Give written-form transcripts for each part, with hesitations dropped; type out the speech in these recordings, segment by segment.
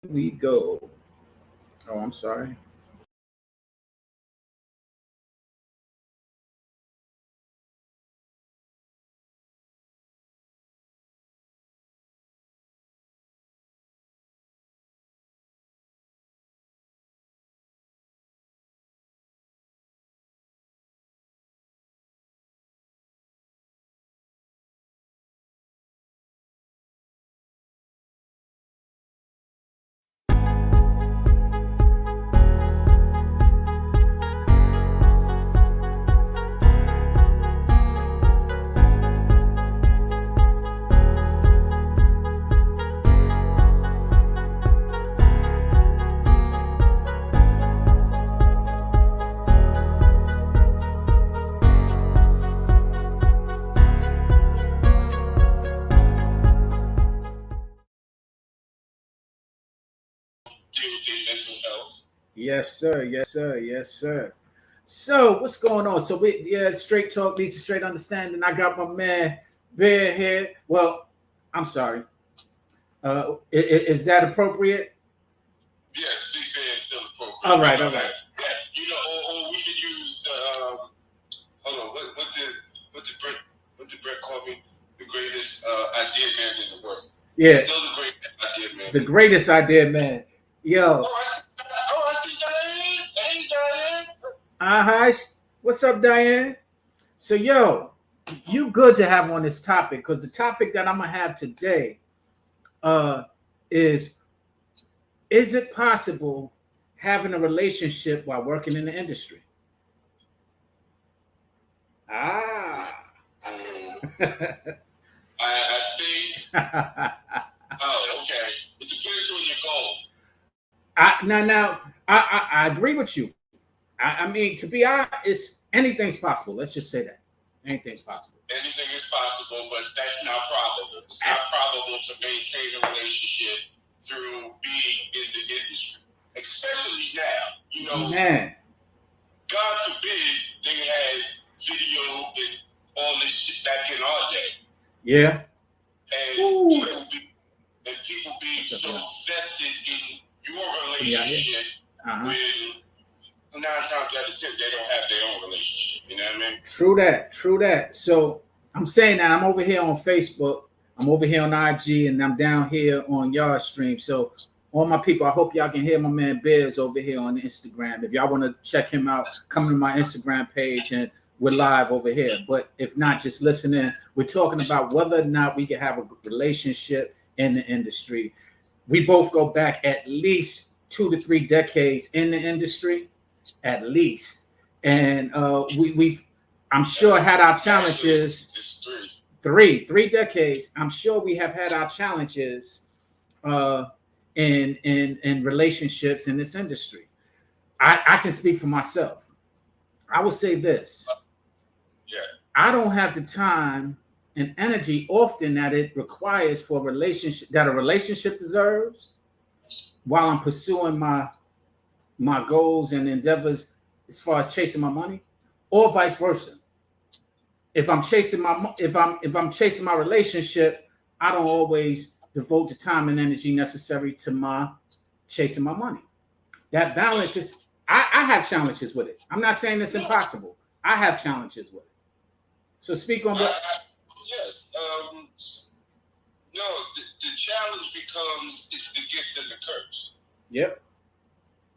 we go. Oh, I'm sorry. deal with their mental health. Yes, sir. Yes, sir. Yes, sir. So what's going on? So we straight talk leads to straight understanding. I got my man Bear here. Well, I'm sorry. Is that appropriate? Yes, Big Ben is still appropriate. All right, all right. Yeah, or we could use the hold on. What did Brett call me? The greatest idea man in the world. Yeah. Still the greatest idea man. The greatest idea man. Yo. I see Diane. Hey, Diane. Hi. What's up, Diane? So, yo, you good to have on this topic because the topic that I'm gonna have today is it possible having a relationship while working in the industry? Ah. I think. Oh, okay. It depends on your goal. I agree with you. I mean, to be honest, anything's possible. Let's just say that anything's possible. Anything is possible, but that's not probable. It's not probable to maintain a relationship through being in the industry, especially now. Man. God forbid they had video and all this shit back in our day. Yeah. And people being so vested in your relationship when 9 times out of 10 they don't have their own relationship. You know what I mean? True that. So I'm saying that I'm over here on Facebook, I'm over here on IG, and I'm down here on Yard Stream. So all my people, I hope y'all can hear my man Bears over here on Instagram. If y'all want to check him out, come to my Instagram page and we're live over here. But if not, just listen in. We're talking about whether or not we can have a relationship in the industry. We both go back at least 2 to 3 decades in the industry, at least. And we've, I'm sure, had our challenges. It's 3 decades. I'm sure we have had our challenges in relationships in this industry. I can speak for myself. I will say this. Yeah. I don't have the time and energy often that it requires for a relationship that a relationship deserves while I'm pursuing my goals and endeavors as far as chasing my money, or vice versa. If I'm chasing my relationship, I don't always devote the time and energy necessary to my chasing my money. That balance is I have challenges with it. I'm not saying it's impossible. I have challenges with it. So speak on what. Yes. No, the challenge becomes it's the gift and the curse. Yep.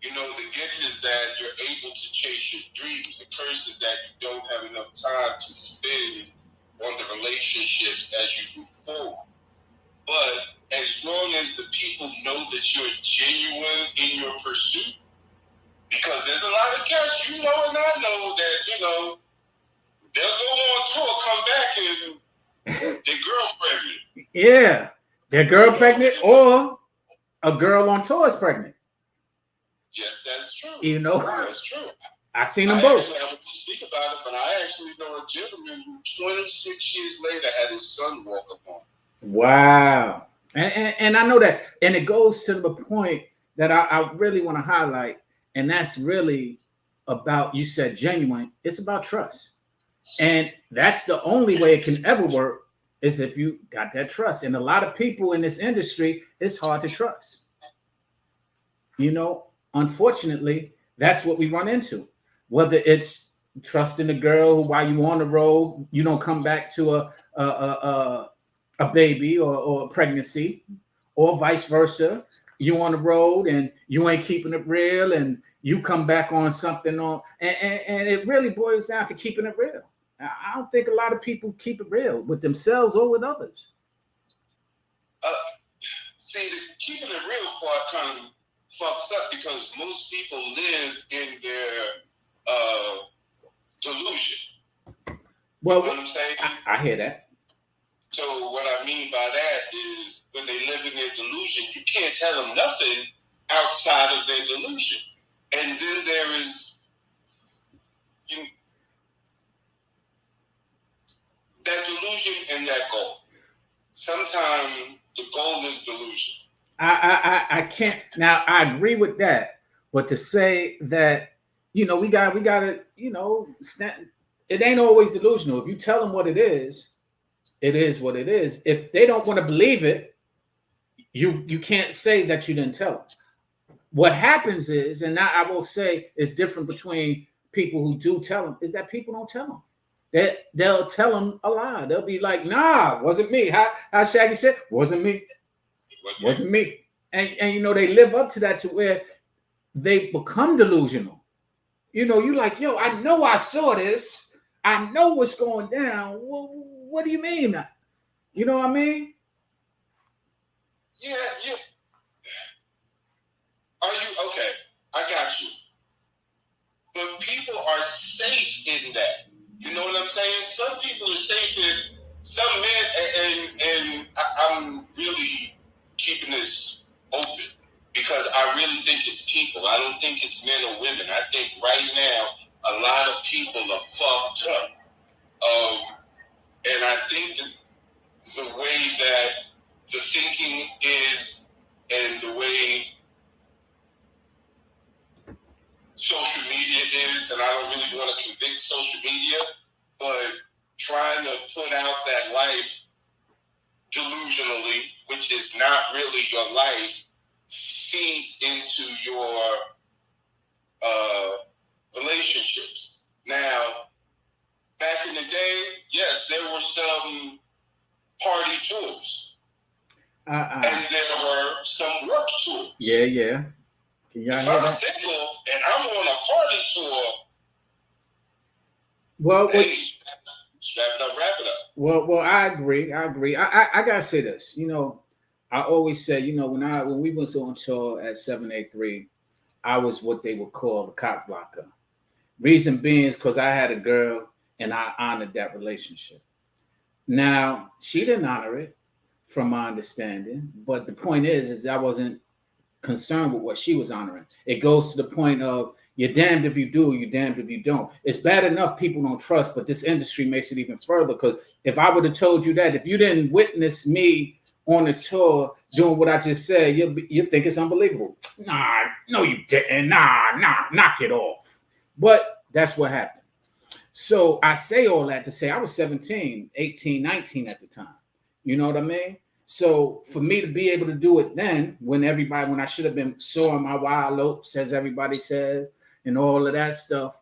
The gift is that you're able to chase your dreams. The curse is that you don't have enough time to spend on the relationships as you move forward. But as long as the people know that you're genuine in your pursuit, because there's a lot of cats, and I know that, they'll go on tour, come back, and their girl pregnant. Yeah, their girl pregnant, or a girl on tour is pregnant. Yes, that's true. That's true. I seen them both. I would speak about it, but I actually know a gentleman who 26 years later had his son walk upon. Wow. And I know that, and it goes to the point that I really want to highlight, and that's really about, you said genuine, it's about trust. And that's the only way it can ever work is if you got that trust. And a lot of people in this industry, it's hard to trust. You know, unfortunately, that's what we run into. Whether it's trusting a girl who, while you on the road, you don't come back to a baby or a pregnancy, or vice versa. You on the road and you ain't keeping it real, and you come back on something on, and it really boils down to keeping it real. I don't think a lot of people keep it real with themselves or with others. Uh, See, the keeping it real part kind of fucks up because most people live in their delusion. Well, you know what I'm saying? I hear that. So what I mean by that is when they live in their delusion, you can't tell them nothing outside of their delusion. And then there is that delusion and that goal. Sometimes the goal is delusion. I can't now. I agree with that, but to say that, we got to, it ain't always delusional. If you tell them what it is what it is. If they don't want to believe it, you can't say that you didn't tell them. What happens is, and now I will say, is different between people who do tell them, is that people don't tell them. They'll tell them a lie. They'll be like, "Nah, wasn't me." How Shaggy said, "Wasn't me." Wasn't me. And they live up to that, to where they become delusional. You like, yo, I know I saw this. I know what's going down. Well, what do you mean? You know what I mean? Yeah. Are you okay? I got you. But people are safe in that. You know what I'm saying? Some people are safe in some men, and I'm really keeping this open because I really think it's people. I don't think it's men or women. I think right now a lot of people are fucked up. And I think that the way that the thinking is and the way social media is, and I don't really want to convict social media, but trying to put out that life delusionally, which is not really your life, feeds into your relationships. Now, back in the day, yes, there were some party tours. And there were some work tours. Yeah. Can y'all if hear I'm that? single and I'm on a party tour, well, hey, strap it up, wrap it up. Well, I agree. I gotta say this. I always say, when we went on tour at 783, I was what they would call a cock blocker. Reason being is because I had a girl and I honored that relationship. Now, she didn't honor it, from my understanding. But the point is I wasn't concerned with what she was honoring. It goes to the point of, you're damned if you do, you're damned if you don't. It's bad enough people don't trust, but this industry makes it even further. Because if I would have told you that, if you didn't witness me on the tour doing what I just said, you think it's unbelievable. Nah, no, you didn't. Nah, knock it off. But that's what happened. So I say all that to say I was 17, 18, 19 at the time. You know what I mean? So for me to be able to do it then, when I should have been soaring my wild oats, as everybody says, and all of that stuff,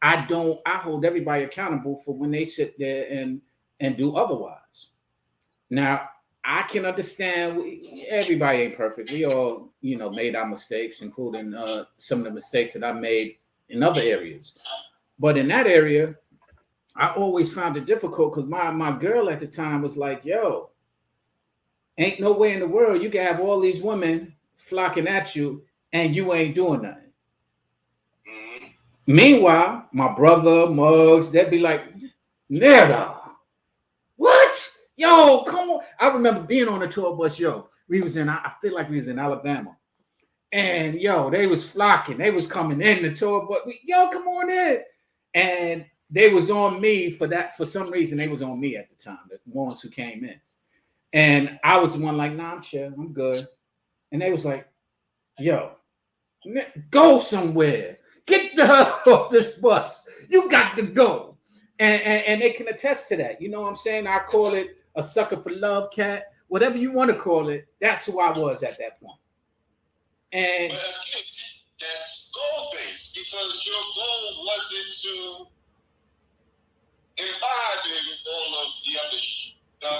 I hold everybody accountable for when they sit there and do otherwise. Now, I can understand everybody ain't perfect. We all, made our mistakes, including some of the mistakes that I made in other areas. But in that area, I always found it difficult because my girl at the time was like, yo, ain't no way in the world you can have all these women flocking at you and you ain't doing nothing. Mm-hmm. Meanwhile, my brother, Muggs, they'd be like, nigga, what? Yo, come on. I remember being on the tour bus, I feel like we was in Alabama. And they was flocking. They was coming in the tour bus. Come on in. And they was on me for that. For some reason, they was on me at the time, the ones who came in. And I was the one like, nah, I'm chill, I'm good. And they was like, yo, go somewhere. Get the hell off this bus. You got to go. And they can attest to that. You know what I'm saying? I call it a sucker for love cat. Whatever you want to call it, that's who I was at that point. And but again, that's goal-based because your goal wasn't to imbibe in all of the other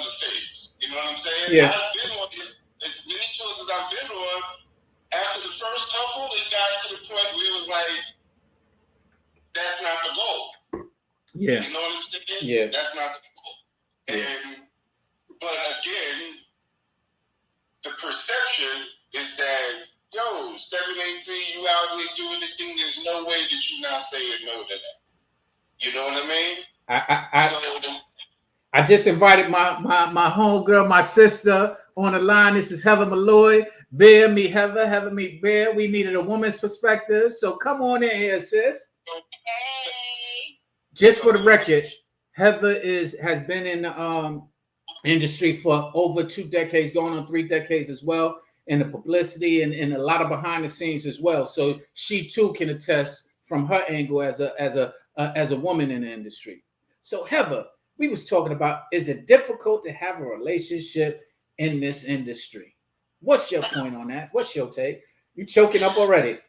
things. You know what I'm saying? Yeah. I've been on as many tours as I've been on. After the first couple, it got to the point where it was like, that's not the goal. Yeah. You know what I'm saying? Yeah. That's not the goal. Yeah. But again, the perception is that, yo, 783, you out here doing the thing. There's no way that you're not saying no to that. You know what I mean? I just invited my homegirl, my sister on the line. This is Heather Malloy. Bear, meet Heather. Heather, meet Bear. We needed a woman's perspective. So come on in here, sis. Hey. Just for the record, Heather has been in the industry for over 2 decades, going on 3 decades as well, in the publicity and a lot of behind the scenes as well. So she too can attest from her angle as a woman in the industry. So Heather, we was talking about, is it difficult to have a relationship in this industry? What's your point on that? What's your take? You choking up already.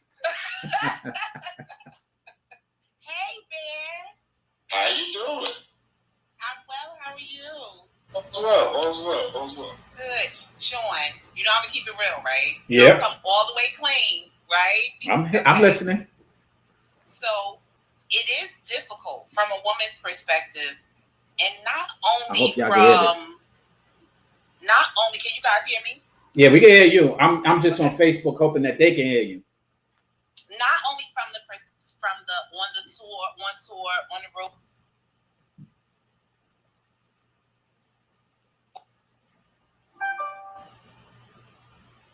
Hey, Bear. How you doing? I'm well. How are you? All's well. Good. Sean, you know I'm going to keep it real, right? Yeah. Don't come all the way clean, right? I'm listening. So it is difficult from a woman's perspective, and not only can you guys hear me? Yeah, we can hear you. I'm just on Facebook hoping that they can hear you. Not only from the on the road.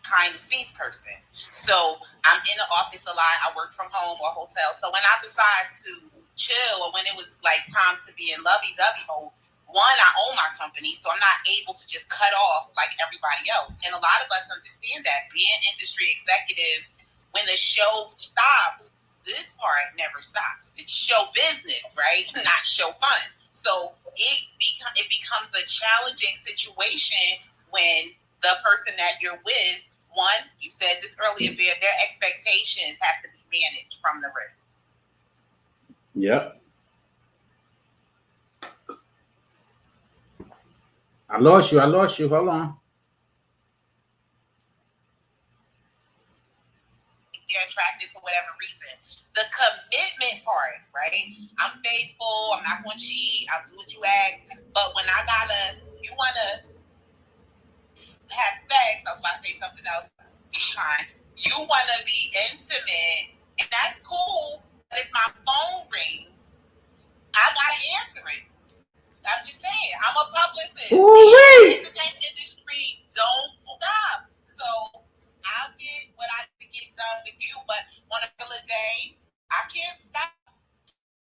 Behind the scenes person. So I'm in the office a lot. I work from home or hotel. So when I decide to chill, or when it was like time to be in lovey-dovey mode, one, I own my company, so I'm not able to just cut off like everybody else. And a lot of us understand that being industry executives, when the show stops, this part never stops. It's show business, right? Not show fun. So it becomes a challenging situation when the person that you're with, one, you said this earlier, Bear, their expectations have to be managed from the rip. Yep. I lost you. Hold on. You're attracted for whatever reason. The commitment part, right? I'm faithful. I'm not going to cheat. I'll do what you ask. But when you want to have sex, I was about to say something else. You want to be intimate, and that's cool. But if my phone rings, I got to answer it. I'm just saying, I'm a publicist. The entertainment industry don't stop. So I'll get what I need to get done with you, but on a regular day, I can't stop.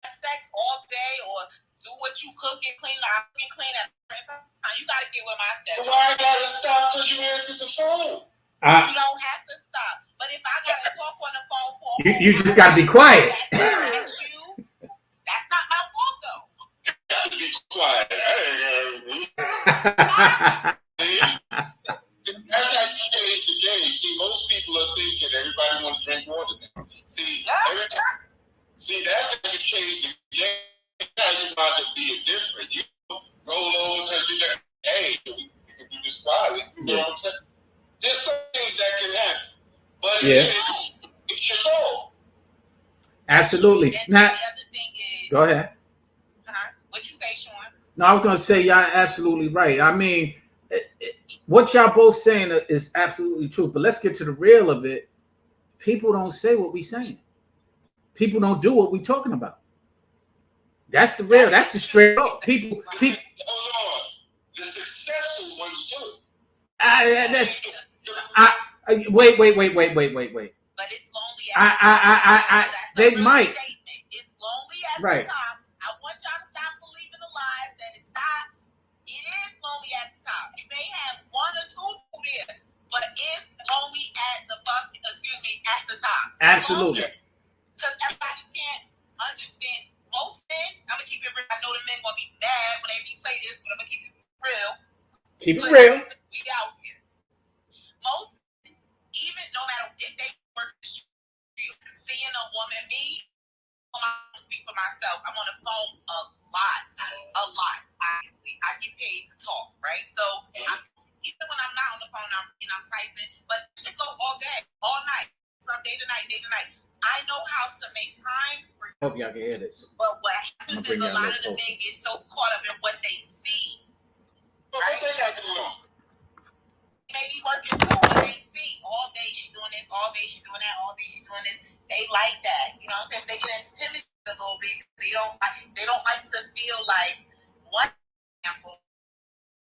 Have sex all day or do what you cook and clean. I can clean at different time. You got to get with my schedule. Why I got to stop because you answered the phone? You don't have to stop. But if I got to talk on the phone for a you just got to be quiet. That's not my fault, though. Got to be quiet. That's how you change the game. See, most people are thinking everybody wants to drink water now. See, that's how you change the game. Now you might be different. You roll over because you got, hey, we can do this quietly. You know what I'm saying? There's some things that can happen. But it's your goal. Absolutely. And Now, the other thing is, go ahead. What you say, Sean? No, I was going to say y'all absolutely right. I mean, what y'all both saying is absolutely true. But let's get to the real of it. People don't say what we saying. People don't do what we talking about. That's the real. That's the straight up. People. Hold on. The successful ones do it. Wait. But it's lonely at the top. They might. Statement. It's lonely at right. the top. I want y'all to stop believing the lies that it's not. It is lonely at the top. You may have 1 or 2 people there, but it's lonely at the top. Absolutely. Because everybody can't understand. Most men, I'm gonna keep it real. I know the men gonna be mad when they replay this, but I'm gonna keep it real. Keep it real. We out here. Most, even no matter if they seeing a woman, I'm gonna speak for myself. I'm on the phone a lot. Obviously, I get paid to talk, right? So even when I'm not on the phone, I'm typing, but it should go all day, all night, from day to night. I know how to make time for you. I hope y'all can hear this. But what happens is a lot of the men get so caught up in what they see. Right? What they got going on? Maybe working too, but they see all day she's doing this, all day she's doing that, all day she's doing this. They like that, you know what I'm saying? They get intimidated a little bit. They don't like to feel like one example.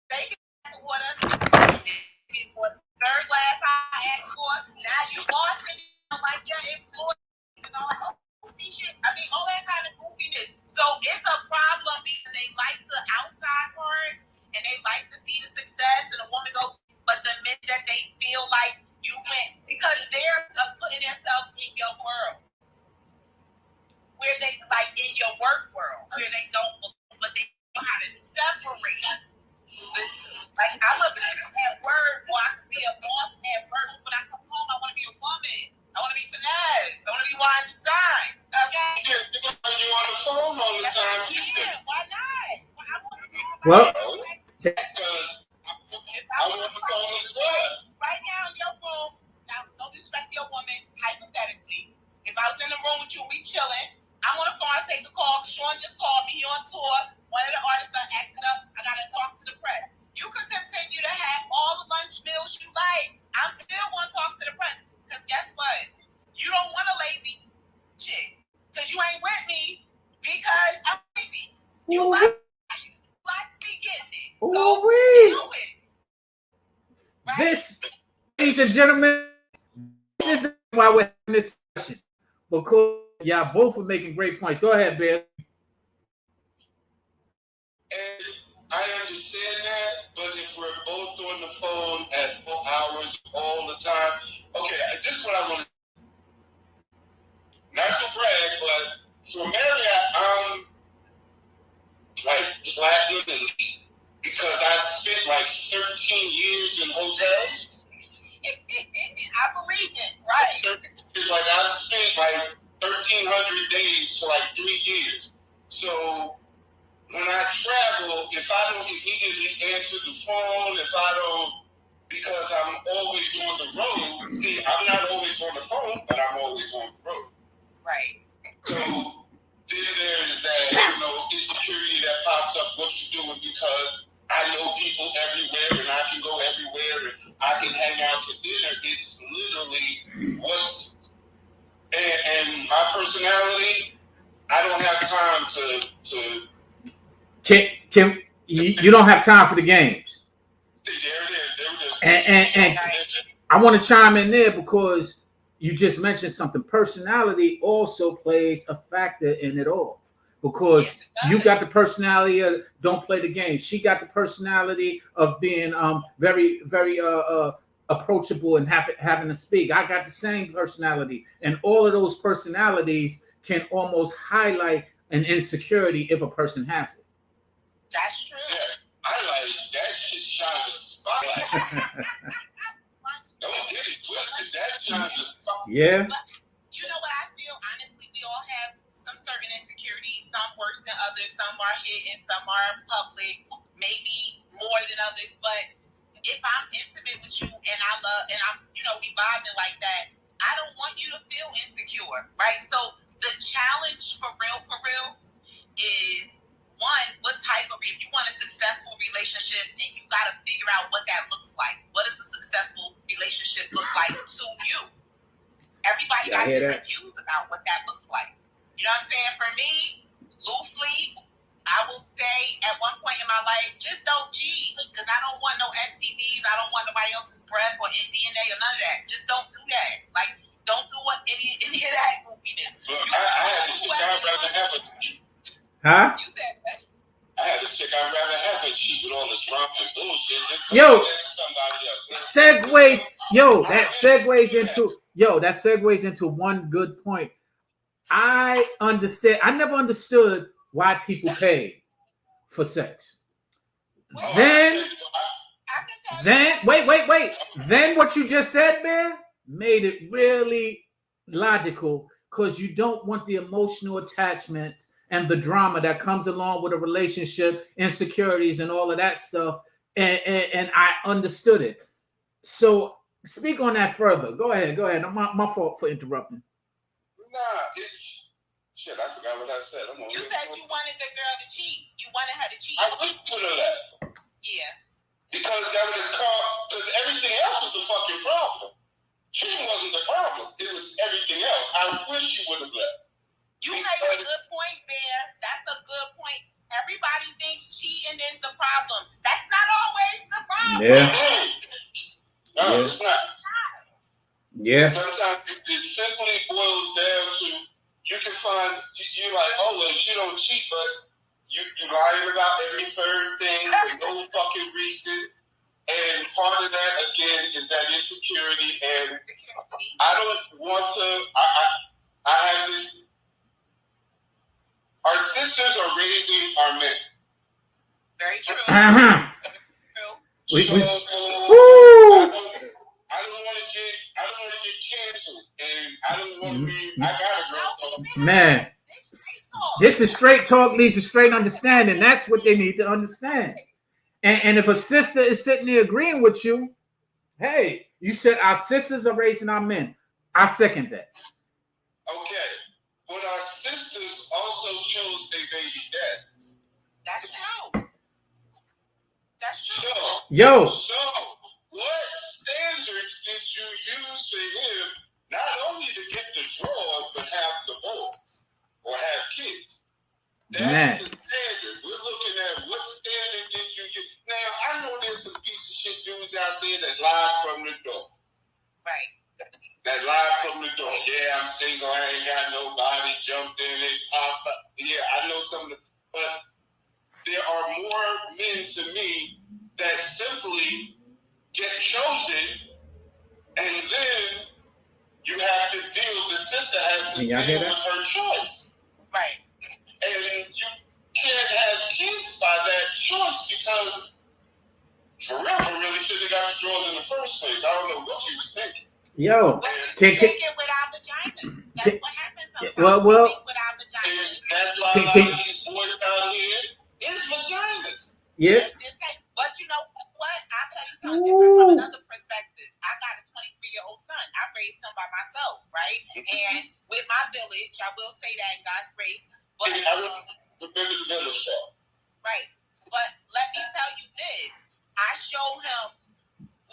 They get water, third glass I asked for. Now you lost it, like your employees and all that goofy shit. I mean, all that kind of goofiness. So it's a problem because they like the outside part and they like to see the success and a woman go. But the minute that they feel like you went, because they're putting themselves in your world, where they like in your work world, where they don't, but they know how to separate. Like I'm a bitch at work, or I could be a boss at work. When I come home, I want to be a woman. I want to be finesse. I want to be wine and dine. Okay. Yeah, you on the phone all the time. Yeah, why not? Well, because I want the phone as well. Right now in your room, now no disrespect to your woman, hypothetically, if I was in the room with you, we chilling, I'm on the phone, I take the call, Sean just called me, he on tour, one of the artists done acted up, I gotta talk to the press. You can continue to have all the lunch meals you like. I'm still gonna talk to the press. Because guess what? You don't want a lazy chick. Because you ain't with me because I'm lazy. You like me getting it. So do it. Right? This, ladies and gentlemen, this is why we're having this discussion. Because y'all both are making great points. Go ahead, Bill. And I understand that, but if we're both on the phone at 4 hours all the time, okay, this is what I want to not to brag, but for Marriott, I'm like platinum elite because I spent like 13 years in hotels. I believe it, right? It's like I spent like 1,300 days to like 3 years. So when I travel, if I don't immediately answer the phone, if I don't, because I'm always on the road. See, I'm not always on the phone, but I'm always on the road. Right. So then there's that, insecurity that pops up. What you doing? Because I know people everywhere, and I can go everywhere, and I can hang out to dinner. It's literally what's and my personality. I don't have time to. Can you don't have time for the games? There it is. And I want to chime in there because you just mentioned something. Personality also plays a factor in it all. Because you got the personality of don't play the game. She got the personality of being very, very approachable and having to speak. I got the same personality. And all of those personalities can almost highlight an insecurity if a person has it. That's true. Yeah, I like that shit shines a spotlight. Don't get it twisted. That shines a spotlight. Yeah. But you know what I feel? Honestly, we all have some certain insecurities. Some worse than others. Some are hidden. Some are public. Maybe more than others. But if I'm intimate with you and I'm, we vibing like that, I don't want you to feel insecure, right? So the challenge for real is one, what type of, if you want a successful relationship, and you got to figure out what that looks like. What does a successful relationship look like to you? Everybody got different views about what that looks like. You know what I'm saying? For me, loosely, I would say at one point in my life, just don't cheat, because I don't want no STDs. I don't want nobody else's breath or DNA or none of that. Just don't do that. Like, don't do what any of that goofiness. Look, I had a chick I'd rather have a. Huh? You said that. I had a chick I'd rather have a cheat with all the drama and bullshit. Just Somebody else. That segues into one good point. I never understood why people pay for sex. Then wait. Then what you just said, man, made it really logical because you don't want the emotional attachments and the drama that comes along with a relationship, insecurities, and all of that stuff. And I understood it. So speak on that further. Go ahead. My fault for interrupting. Nah, it's shit. I forgot what I said. You said you wanted the girl to cheat. You wanted her to cheat. I wish you would have left. Yeah. Because that would have caused. Because everything else was the fucking problem. Cheating wasn't the problem. It was everything else. I wish you would have left. You made a good point, Bear. That's a good point. Everybody thinks cheating is the problem. That's not always the problem. Yeah. No, it's not. Yeah. Sometimes it simply boils down to you can find you're like, oh well, she don't cheat, but you lying about every third thing for no fucking reason. And part of that again is that insecurity, and I don't want to. I have this. Our sisters are raising our men. Very true. Uh-huh. True. So Woo! I don't want to get canceled, and I don't want to be. I got a girl. Man, this is straight talk leads to straight understanding. That's what they need to understand. And if a sister is sitting there agreeing with you, hey, you said our sisters are raising our men. I second that. Okay, but our sisters also chose their baby daddies. That's true. That's true. Yo. So what standards did you use for him not only to get the drawers, but have the boys or have kids? That's the standard. We're looking at what standard did you use. Now, I know there's some piece of shit dudes out there that lie from the door. Right. That lie from the door. Yeah, I'm single. I ain't got nobody. Jumped in it. Pasta. Yeah, I know some of the. But there are more men to me that simply get chosen, and then you have to deal. The sister has to deal with her choice. Right. And you can't have kids by that choice because for really should have got the drawers in the first place. I don't know what you was thinking. Yo, think it with our vaginas. That's what happens sometimes. Well, we think with our vaginas. And that's why a lot of these boys out here is vaginas. Yeah. Just say, but you know what? I'll tell you something different from another perspective. I got a 23-year-old son. I raised him by myself, right? And with my village, I will say that in God's grace. But remember the village part. Right. But let me tell you this. I show him.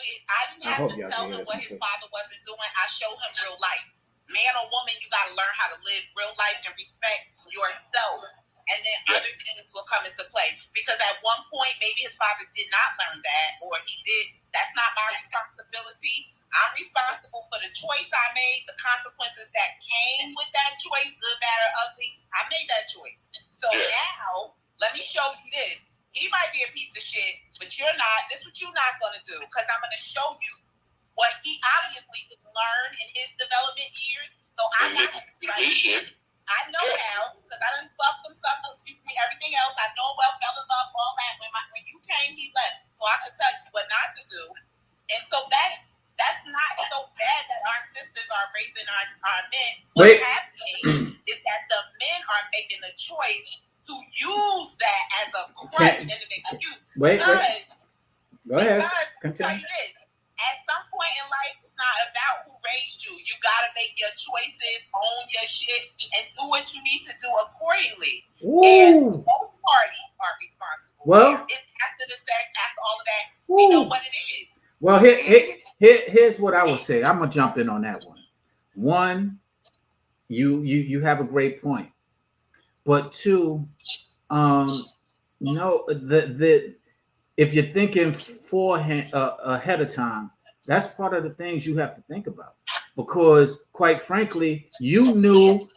I didn't have to tell him what his father wasn't doing. I show him real life. Man or woman, you got to learn how to live real life and respect yourself. And then other things will come into play. Because at one point, maybe his father did not learn that, or he did. That's not my responsibility. I'm responsible for the choice I made, the consequences that came with that choice, good, bad, or ugly. I made that choice. So now, let me show you this. He might be a piece of shit, but you're not. This is what you're not going to do, because I'm going to show you what he obviously didn't learn in his development years. So I got I know now, because I done fucked him something, everything else. I know well, fell in love, all that. When you came, he left. So I can tell you what not to do. And so that's not so bad that our sisters are raising our men. What's happening is that the men are making a choice to use that as a crutch and an excuse. Go ahead. Because, I'll tell you this, at some point in life, it's not about who raised you. You got to make your choices, own your shit, and do what you need to do accordingly. Ooh. And both parties are responsible. Well, it's after the sex, after all of that, we know what it is. Well, here's what I would say. I'm gonna jump in on that one. One, you have a great point. But two, if you're thinking ahead of time, that's part of the things you have to think about. Because quite frankly, you knew,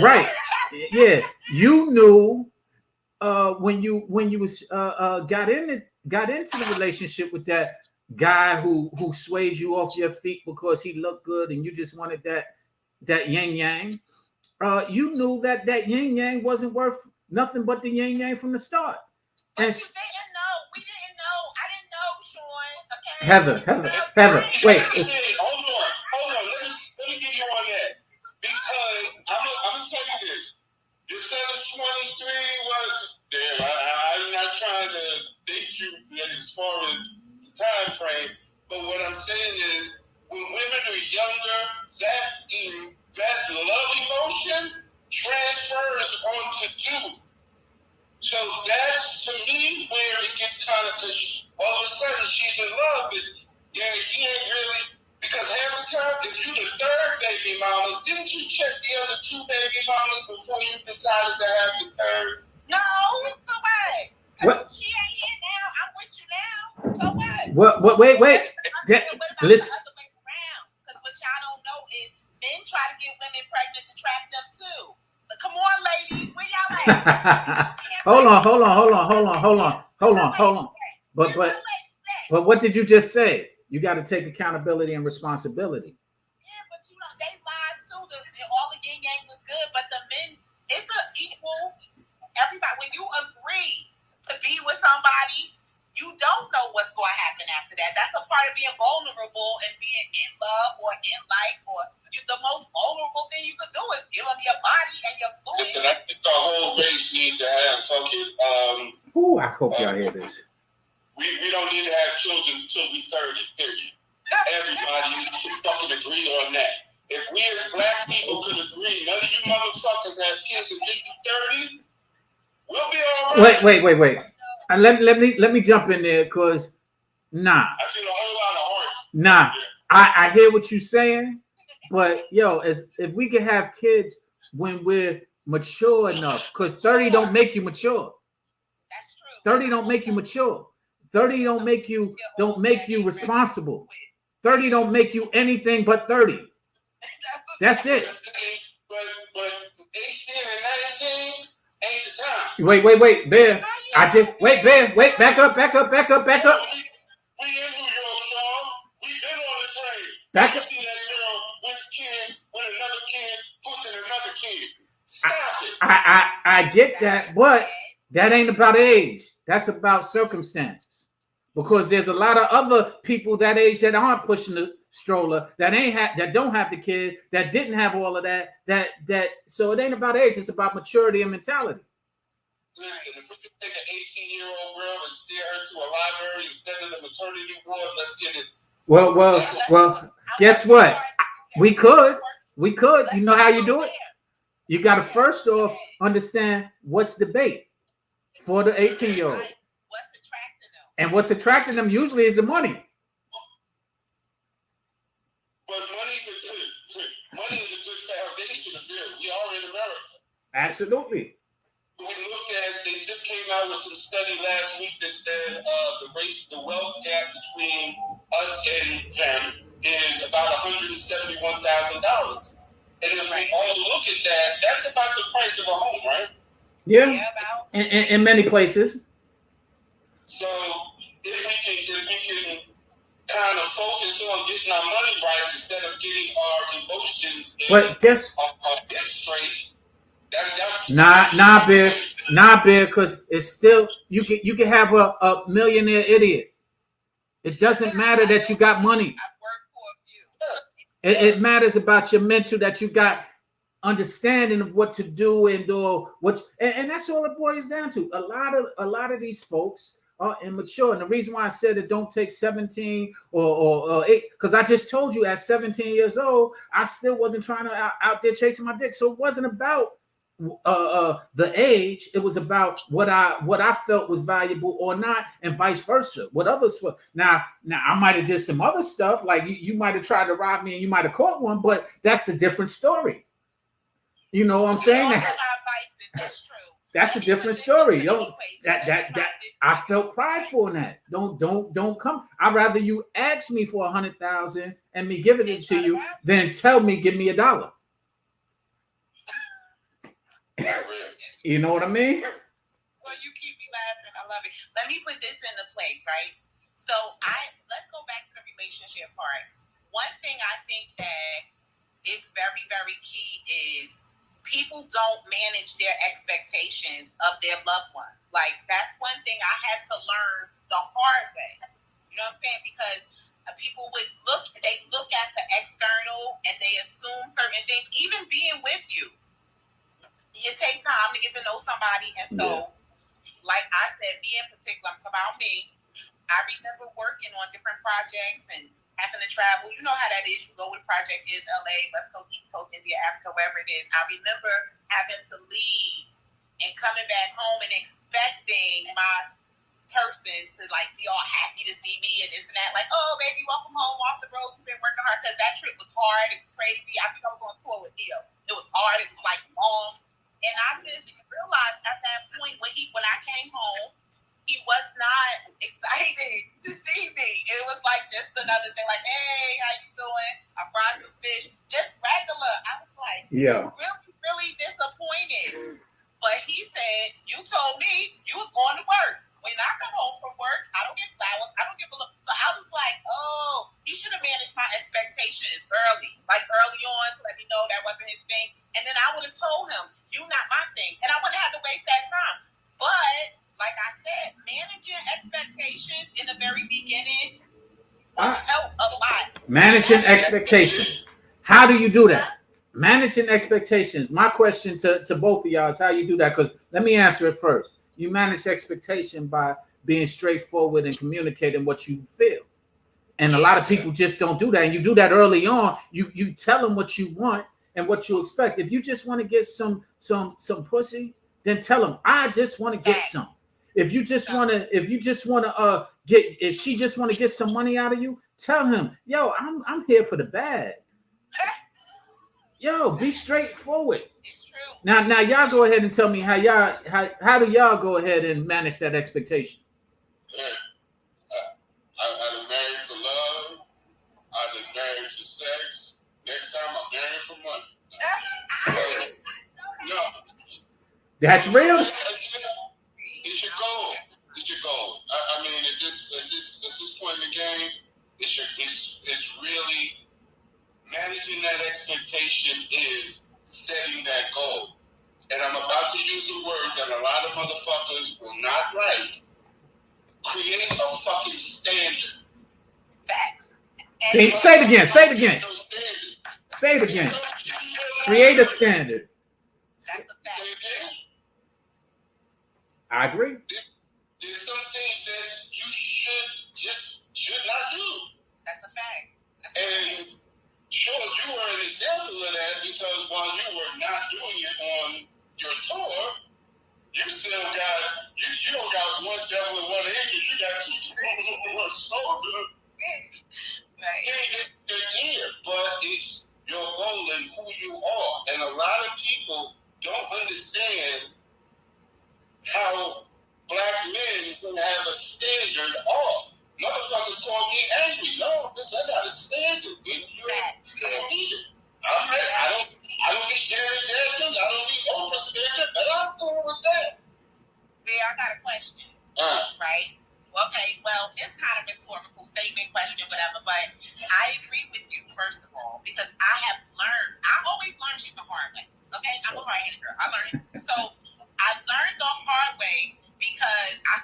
right? Yeah, you knew when you was got into the relationship with that guy who swayed you off your feet because he looked good and you just wanted that yin yang. You knew that yin yang wasn't worth nothing but the yin yang from the start. But you didn't know. We didn't know. I didn't know, Sean. Okay. Heather, wait. Hold on. Let me get you on saying is, when women are younger, that love emotion transfers onto dude. So that's, to me, where it gets kind of, because all of a sudden she's in love, but yeah, he ain't really, because half the time, if you the third baby mama, didn't you check the other two baby mamas before you decided to have the third? No, so what? What? She ain't here now. I'm with you now. So what? What? Wait. What about Listen. the other way around? Because what y'all don't know is men try to get women pregnant to trap them too. But come on, ladies, where y'all at? Hold on. But what did you just say? You got to take accountability and responsibility. Yeah, but you know they lied too. All the yin yang was good, but the men, it's an equal. Everybody, when you agree to be with somebody, you don't know what's going to happen after that. That's a part of being vulnerable and being in love or in life. Or the most vulnerable thing you could do is give them your body and your fluid. Listen, I think the whole race needs to have fucking. Ooh, I hope y'all hear this. We don't need to have children until we 30. Period. Everybody needs to fucking agree on that. If we as black people could agree, none of you motherfuckers have kids until you 30. We'll be all right. Wait. Let me jump in there, because nah. I feel a whole lot of hearts. Nah. I hear what you're saying, but yo, if we can have kids when we're mature enough, because 30 don't make you mature. That's true. 30 don't make you mature. 30 don't make you responsible. 30 don't make you anything but 30. That's it. But 18 and 19 ain't the time. Wait, Bear. Bear, back up. We in New York, Sean. We been on the train. Back you up. see that girl with a kid, with another kid, pushing another kid. Stop it. I get that, but that ain't about age. That's about circumstance. Because there's a lot of other people that age that aren't pushing the stroller, that don't have the kid, that didn't have all of that. So it ain't about age. It's about maturity and mentality. Listen, if we can take an 18-year-old girl and steer her to a library instead of the maternity ward, let's get it. Well. Guess what? We could. You know how you do it? You got to first off understand what's the bait for the 18-year-old. And what's attracting them usually is the money. But money is a good foundation to build. We are in America. Absolutely. They just came out with some study last week that said the wealth gap between us and them is about $171,000. And if we all look at that, that's about the price of a home, right? Yeah. In many places. So if we can kind of focus on getting our money right instead of getting our emotions straight. Nah, Bear, because it's still you can have a millionaire idiot. It doesn't matter that you got money. It matters about your mental, that you got understanding of what to do and and that's all it boils down to. A lot of these folks are immature, and the reason why I said it don't take 17 or 8, because I just told you at 17 years old, I still wasn't trying to out there chasing my dick. So it wasn't about the age. It was about what I felt was valuable or not, and vice versa. What others were. Now I might have did some other stuff, like you might have tried to rob me and you might have caught one, but that's a different story. You know what I'm saying? That's true. That's a different story. That I felt prideful in that. Don't come. I'd rather you ask me for 100,000 and me giving it to you than tell me give me $1. You know what I mean? Well, you keep me laughing. I love it. Let me put this into play, right? So let's go back to the relationship part. One thing I think that is very, very key is people don't manage their expectations of their loved ones. Like, that's one thing I had to learn the hard way. You know what I'm saying? Because people would look at the external and they assume certain things, even being with you. It takes time to get to know somebody. And so, like I said, me in particular, it's about me. I remember working on different projects and having to travel. You know how that is. You go where the project is, LA, West Coast, East Coast, India, Africa, wherever it is. I remember having to leave and coming back home and expecting my person to like be all happy to see me and this and that. Like, oh, baby, welcome home off the road. You've been working hard. Because that trip was hard. It was crazy. I think I was on tour with Neo. It was hard. It was like long. And I just realized at that point when I came home, he was not excited to see me. It was like just another thing, like, hey, how you doing? I fried some fish, just regular. I was like, Yeah. really, really disappointed. But he said, you told me you was going to work. When I come home from work, I don't get flowers. I don't get balloons. So I was like, oh, he should have managed my expectations early on to let me know that wasn't his thing. And then I would have told him, you not my thing. And I wouldn't have to waste that time. But like I said, managing expectations in the very beginning will help a lot. Managing expectations. How do you do that? Managing expectations. My question to both of y'all is how you do that. Because let me answer it first. You manage expectation by being straightforward and communicating what you feel. And a lot of people just don't do that. And you do that early on. You tell them what you want and what you expect. If you just want to get some pussy, then tell them, I just want to get some. If she just want to get some money out of you, tell him, yo, I'm here for the bag. Yo, be straightforward. It's true. Now y'all go ahead and tell me how do y'all go ahead and manage that expectation? Yeah. I done married for love. I done married for sex. Next time I'm married for money. No. That's real. It's your goal. It's your goal. I mean, at this point in the game, it's really managing that expectation is setting that goal. And I'm about to use a word that a lot of motherfuckers will not write. Create a fucking standard. Facts. Say it again. Say it again. Create a standard. That's a fact. I agree. There's some things that you should not do. That's a fact. And sure, you were an example of that because while you were not doing it on your tour, you still got you don't got one devil and one angel. You got two devils on one shoulder. Right. Here, but it's your goal and who you are. And a lot of people don't understand how black men who have a standard are. Motherfuckers call me angry. No, bitch, I got a standard. And you don't need it. I don't need Janet Jackson's. I don't need Oprah standard, but I'm cool with that. Yeah, I got a question. Right? Okay, well, it's kind of a rhetorical statement, question, whatever, but I agree with you, first of all, because I always learned shit the hard way. Okay? I'm a hard-headed girl. I learned it. So I learned the hard way because I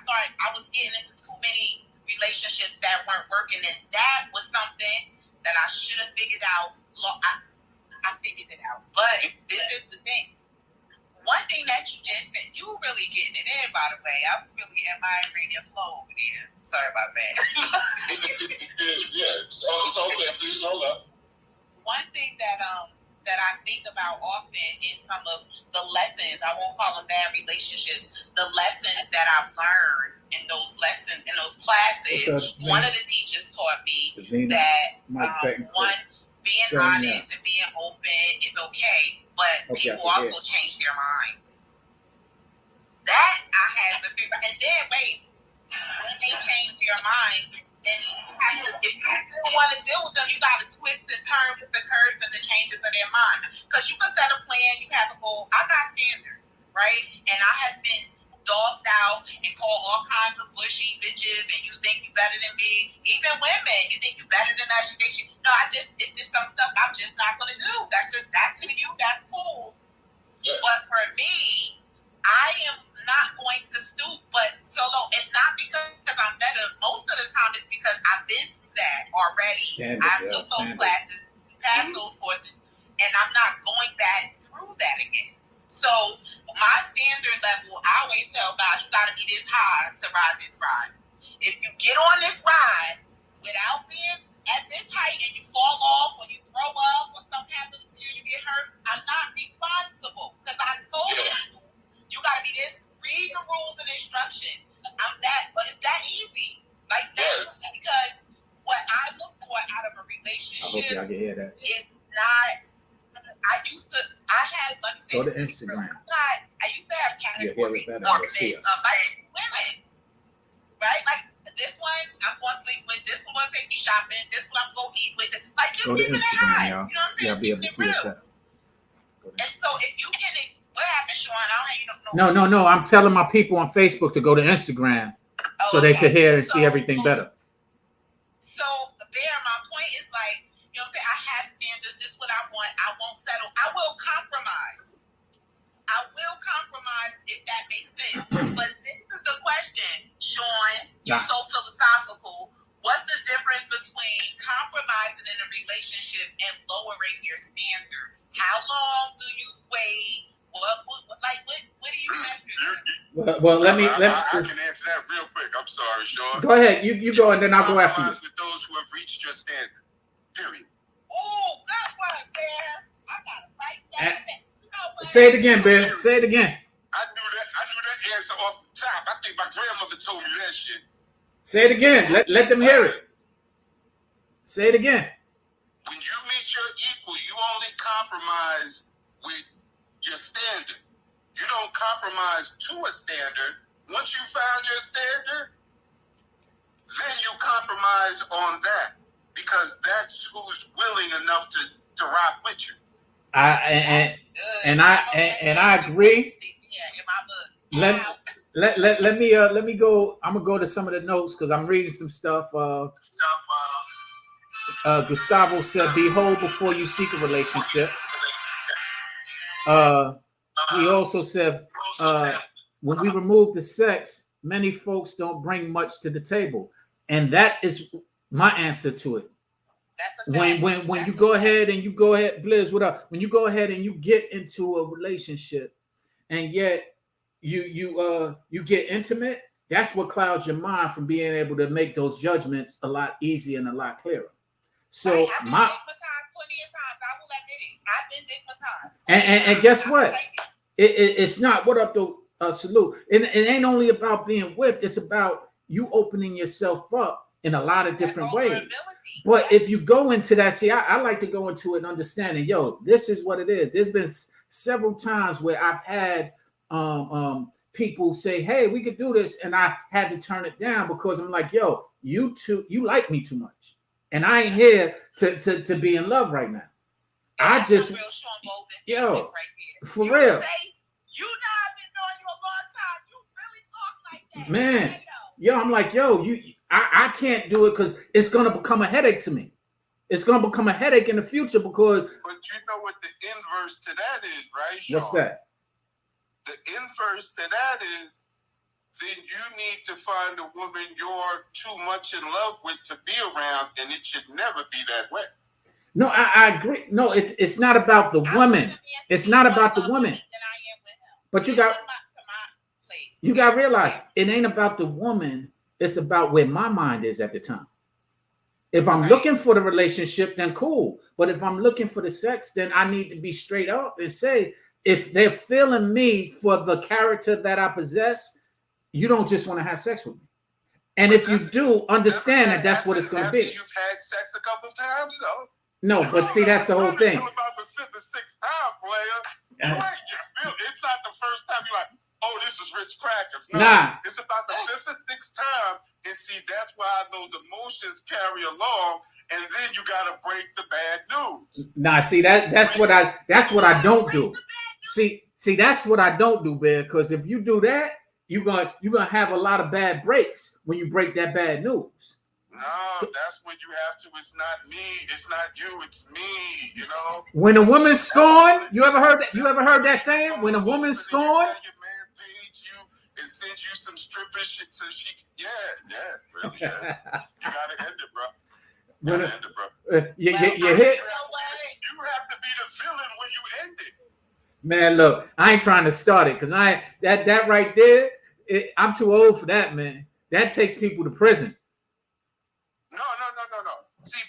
was getting into too many relationships that weren't working, and that was something that I should have figured out. I figured it out. But this is the thing. One thing that you just said, you really getting it in, by the way. I'm really admiring your flow over there. Sorry about that. Yeah, it's okay. Please hold up. One thing that I think about often in some of the lessons, I won't call them bad relationships, the lessons that I've learned in those lessons, in those classes, one of the teachers taught me that being honest and being open is okay, but people also change their minds. That I had to figure out. And then, when they change their minds, then if you still want to deal with them, you got to twist and turn with the curves and the changes of their mind. Because you can set a plan, you have a goal. I got standards, right? And I have been dogged out and called all kinds of bushy bitches, and you think you better than me. Even women, you think you better than us. No, it's just some stuff I'm just not gonna do. That's for you, that's cool. Yeah. But for me, I am not going to stoop, but solo, and not because I'm better. Most of the time it's because I've been through that already. I took those classes, passed those courses, and I'm not going back through that again. So my standard level, I always tell guys, you got to be this high to ride this ride. If you get on this ride without being at this height and you fall off or you throw up or something happens to you, you get hurt, I'm not responsible because I told you got to be this. Read the rules and instructions. I'm that, but it's that easy. Like that, because what I look for out of a relationship I hope y'all can hear that. is not. I had, let me say, go to Instagram. I used to have categories of men, like women, right? Like this one, I'm going to sleep with. This one going to take me shopping. This one I'm going to eat with. Like just go to keeping it Instagram, high. y'all. You know what I'm saying? Y'all be able to see real. And so if you can, what happened, Sean? I don't know. No. I'm telling my people on Facebook to go to Instagram so they could hear and see everything better. So there, my point is like, you know what I'm saying? I have standards. This is what I want. I won't settle. I will compromise. If that makes sense. But this is the question, Sean. You're so philosophical. What's the difference between compromising in a relationship and lowering your standard? How long do you wait? What do you measure? Well, let me. I can answer that real quick. I'm sorry, Sean. Go ahead. You go, and then I'll go after you. With those who have reached your standard. Period. Oh, that's right, man. I gotta write that down. Say it again, Ben. Say it again. I knew that answer off the top. I think my grandmother told me that shit. Say it again. Let them hear it. Say it again. When you meet your equal, you only compromise with your standard. You don't compromise to a standard. Once you found your standard, then you compromise on that because that's who's willing enough to rock with you. I agree. Let me go. I'm gonna go to some of the notes because I'm reading some stuff. Gustavo said, "Be whole before you seek a relationship." He also said, "When we remove the sex, many folks don't bring much to the table," and that is my answer to it. When you go ahead, Blizz, what up? When you go ahead and you get into a relationship, and yet you get intimate, that's what clouds your mind from being able to make those judgments a lot easier and a lot clearer. So I've been stigmatized plenty of times. I will admit it. I've been stigmatized. And guess what? It's not what up to salute. It ain't only about being whipped. It's about you opening yourself up in a lot of different ways. But if you go into that, see, I like to go into it understanding, this is what it is. There's been several times where I've had people say, hey, we could do this. And I had to turn it down because I'm like, you like me too much. And I ain't here to be in love right now. I just, real Sean Boldness yo, right there. for you real. Say, you know I've been knowing you a long time. You really talk like that. Man, I'm like, I can't do it because it's going to become a headache to me. It's going to become a headache in the future because. But you know what the inverse to that is, right, Sean? What's that? The inverse to that is then you need to find a woman you're too much in love with to be around, and it should never be that way. No, I agree. No, it's not about the woman. It's not about the woman. But you got to realize it ain't about the woman. It's about where my mind is at the time. If I'm looking for the relationship, then cool. But if I'm looking for the sex, then I need to be straight up and say, if they're feeling me for the character that I possess, you don't just want to have sex with me. And if you do, understand that that's what it's going to be. You've had sex a couple of times, though. No, but see, that's the whole thing. About the fifth or sixth time, player. Right. It's not the first time you're like, oh, this is Rich Crackers. No, it's about the fifth or sixth time. And see, that's why those emotions carry along. And then you got to break the bad news. Nah, see, that's what I don't do. See, that's what I don't do, man. Because if you do that, you're gonna have a lot of bad breaks when you break that bad news. No, that's when you have to. It's not me. It's not you. It's me. You know. When a woman's scorned, you ever heard that? You ever heard that saying? When a woman's scorned. Your man paid you and sent you some stripper shit so she. Yeah, really. Yeah. You gotta end it, bro. You hit. You have to be the villain when you end it. Man, look, I ain't trying to start it because that right there. I'm too old for that, man. That takes people to prison. No. See,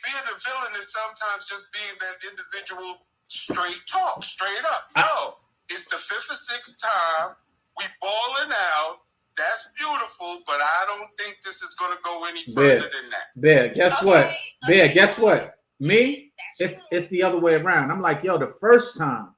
sometimes just being that individual straight talk, straight up. Yo, it's the 5th or 6th time. We balling out. That's beautiful, but I don't think this is going to go any further than that. Bear, guess what? Bear, guess what? Me, it's the other way around. I'm like, yo, the first time,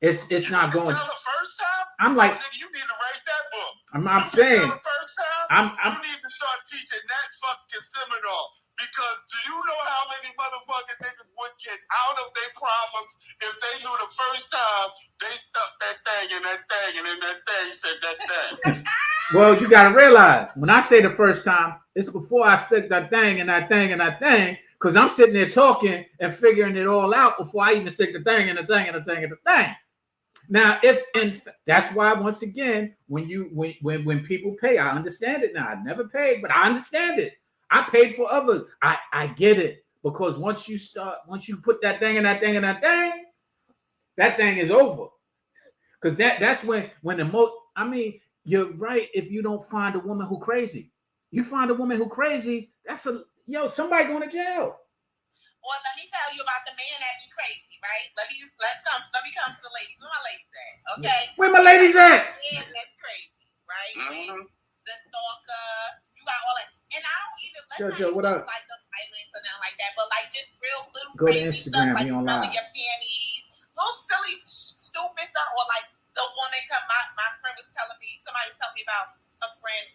it's not going. Tell the first time? I'm like, nigga, you need to write that book. I'm saying, the first time, you need to start teaching that fucking seminar, because do you know how many motherfucking niggas would get out of their problems if they knew the first time they stuck that thing in that thing and then that thing said that thing? Well, you got to realize when I say the first time, it's before I stick that thing and that thing and that thing, because I'm sitting there talking and figuring it all out before I even stick the thing and the thing and the thing and the thing. Now, that's why, once again, when people pay, I understand it now. I never paid, but I understand it. I paid for others. I get it, because once you put that thing and that thing and that thing is over. Because that's when the most. I mean, you're right. If you don't find a woman who crazy, you find a woman who crazy. That's somebody going to jail. Well, let me tell you about the man that be crazy, right? Let me come to the ladies. Where my ladies at? Okay. Where my ladies at? Man, that's crazy, right? Mm-hmm. The stalker, you got all that, and I don't even Jojo, what up? Like the violence or nothing like that, but like just real little Go to crazy Instagram, stuff, like we on smelling live. your panties, little silly, stupid stuff, or like the woman come. My friend was telling me, somebody was telling me about a friend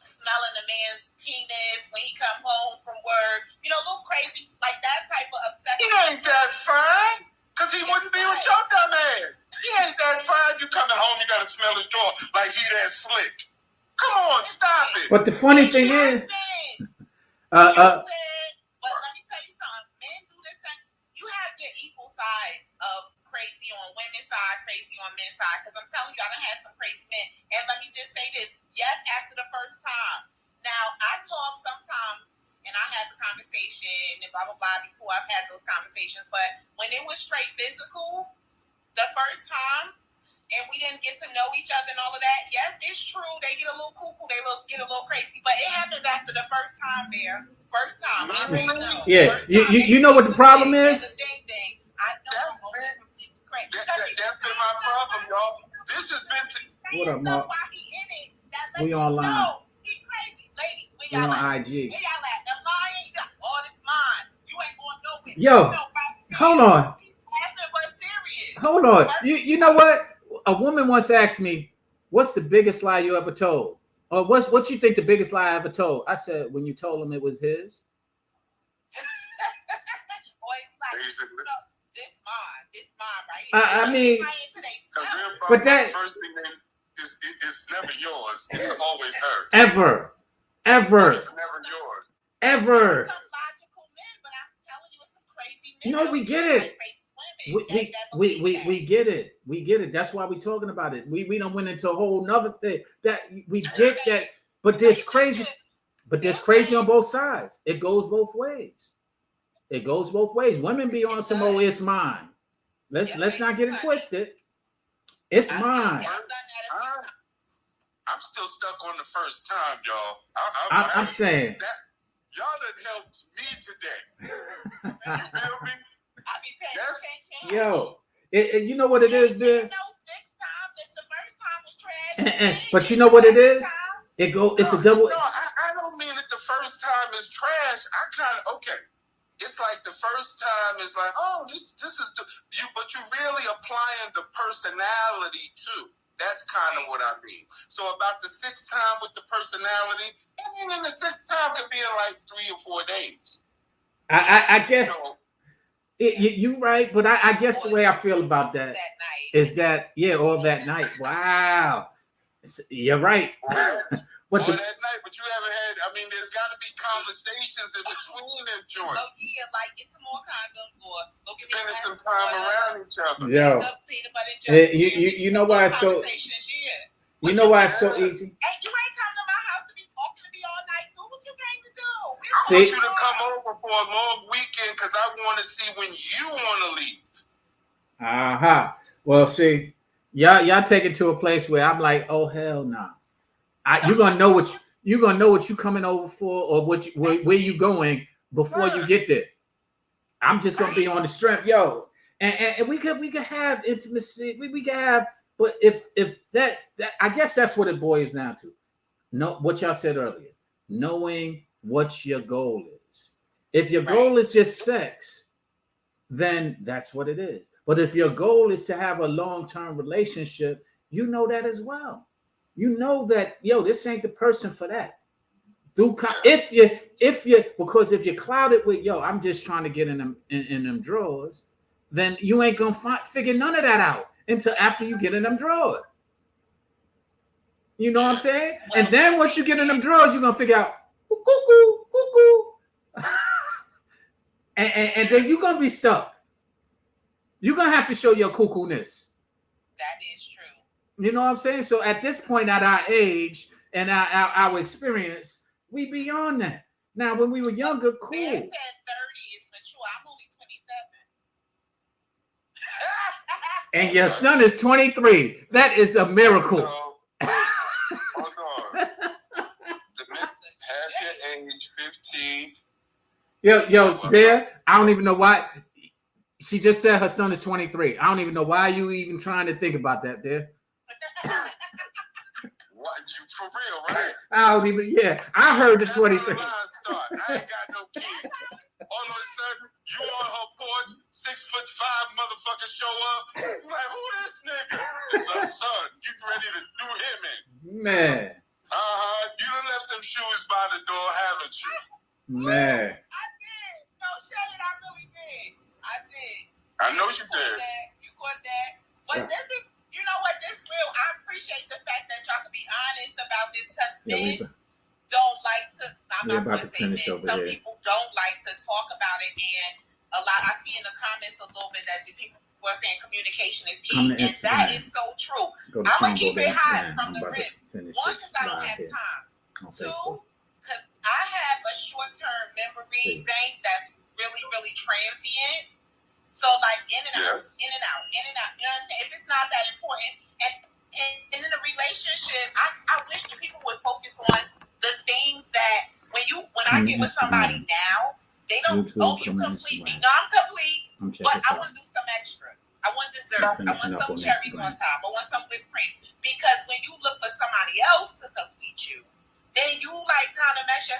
smelling a man's penis when he come home from work. You know, a little crazy, like that type of obsession. He ain't that fine, because he wouldn't be with your dumb ass. He ain't that fine. You coming home, you got to smell his drawer like he that slick. Come on, stop it. But the funny thing is, but let me tell you something. Men do this thing. You have your equal sides of crazy on women's side, crazy on men's side. Because I'm telling you, I done had some crazy men. And let me just say this. Yes, after the first time. Now, I talk sometimes, and I have the conversation and blah, blah, blah before I've had those conversations. But when it was straight physical, the first time, and we didn't get to know each other and all of that, yes, it's true. They get a little cuckoo. They get a little crazy. But it happens after the first time there. First time. I already know. Yeah. You know what the problem is? The thing. I know. That's been my problem, y'all. This has been... What up, Mark? We online. No, he crazy. Ladies, we on IG. Where y'all at? The lying? Oh, this mine. You ain't going nowhere. Yo, hold on. Hold on. You know what? A woman once asked me, "What's the biggest lie you ever told?" Or what you think the biggest lie I ever told? I said, when you told him it was his. This mine, right? I mean, but that first thing it's never yours. It's always hers. Ever. It's never yours. Ever. Some logical men, but I'm telling you, it's some crazy men. No, we get it. We get it. We get it. That's why we're talking about it. We don't went into a whole nother thing. That we get that, but there's crazy. But there's crazy on both sides. It goes both ways. It goes both ways. Women be on some it's mine. Let's not get it twisted. It's mine. I'm still stuck on the first time, y'all. I'm saying that y'all done helped me today. You feel me? I be paying attention. Yo, you know what it is, Ben? 6 times if the first time was trash. But you know what it is? It's a double. No, I don't mean that the first time is trash. I kind of It's like the first time is like, oh, this is you, but you're really applying the personality too. That's kind of what I mean. So about the 6th time with the personality, and then the 6th time could be in like 3 or 4 days. I guess you're right, but I guess the way I feel about that is that all that night. Wow, you're right. That night, but you haven't had. I mean, there's got to be conversations in between them joints. Oh yeah, like get some more condoms or go get spending some time around each other. Yo, you know why it's so. You know why it's so easy. Hey, you ain't come to my house to be talking to me all night. Do what you came to do. I want you to come over for a long weekend because I want to see when you want to leave. Well, see, y'all take it to a place where I'm like, oh hell no. Nah. You're gonna know what you coming over for, or where you going before you get there. I'm just gonna be on the strength, yo. And we could have intimacy. We could have, but if that I guess that's what it boils down to. No, what y'all said earlier, knowing what your goal is. If your goal is just sex, then that's what it is. But if your goal is to have a long-term relationship, you know that as well. You know that, yo, this ain't the person for that. If you're clouded with, yo, I'm just trying to get in them drawers, then you ain't gonna figure none of that out until after you get in them drawers. You know what I'm saying? And then once you get in them drawers, you're gonna figure out cuckoo. and then you're gonna be stuck. You're gonna have to show your cuckoo-ness. That is true. You know what I'm saying? So at this point, at our age and our experience, we beyond that. Now, when we were younger, cool. Man said 30 is mature. I'm only 27. And your son is 23. That is a miracle. Hold on. Half your age, 15. Yo, there. I don't even know why. She just said her son is 23. I don't even know why you even trying to think about that, there. What, you for real, right? I don't even. Yeah, I heard the 23. I ain't got no kid. All of a sudden, you on her porch, 6'5" motherfucker show up. You like, who this nigga? It's her son. You ready to do him in? Man. You done left them shoes by the door, haven't you? Man. I did. No shade, I really did. I did. I know you did. You caught that. But this is, you know what, this real, I appreciate the fact that y'all can be honest about this because men don't like to, I'm not going to say men, some people don't like to talk about it. And a lot, I see in the comments a little bit that the people are saying communication is key. And that is so true. I'm going to keep it high from the rip. One, because I don't have time. Two, because I have a short-term memory bank that's really, really transient. So like in and out, in and out, in and out. You know what I'm saying? If it's not that important, and in a relationship, I wish people would focus on the things that when I get with somebody now, they don't. You complete me. No, I'm complete, but I want to do some extra. I want dessert. I want some cherries on top. I want some whipped cream. Because when you look for somebody else to complete you, then you like kind of mess yourself